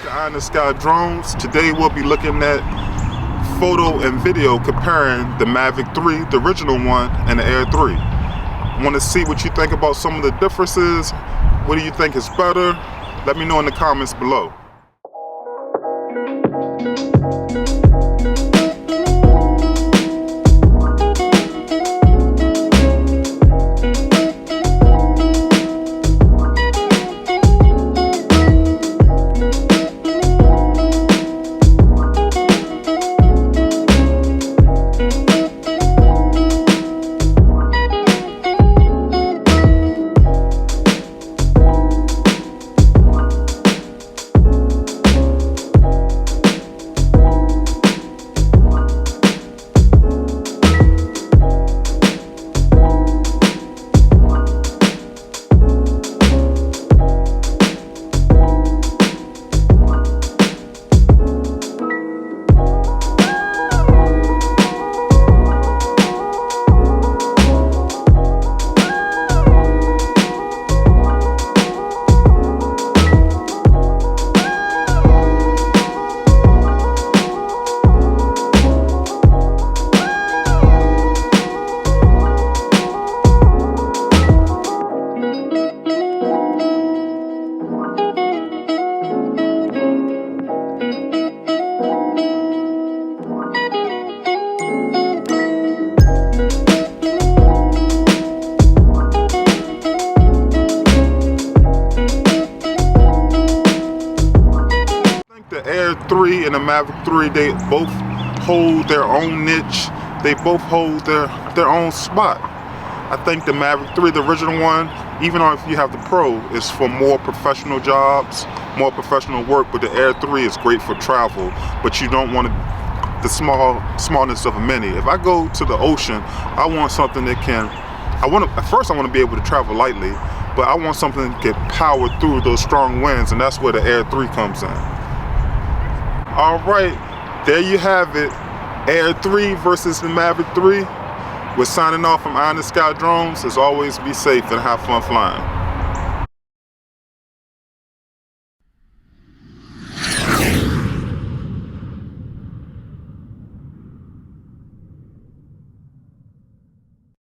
to Eye in the Sky Drones. Today we'll be looking at photo and video comparing the Mavic 3, the original one, and the Air 3. Want to see what you think about some of the differences? What do you think is better? Let me know in the comments below. The Air 3 and the Mavic 3, they both hold their own niche. They both hold their own spot. I think the Mavic 3, the original one, even if you have the Pro, is for more professional jobs, more professional work, but the Air 3 is great for travel, but you don't want the smallness of a mini. If I go to the ocean, I want something that first I want to be able to travel lightly, but I want something that can power through those strong winds, and that's where the Air 3 comes in. All right, there you have it. Air 3 versus the Mavic 3. We're signing off from Eye in the Sky Drones. As always, be safe and have fun flying.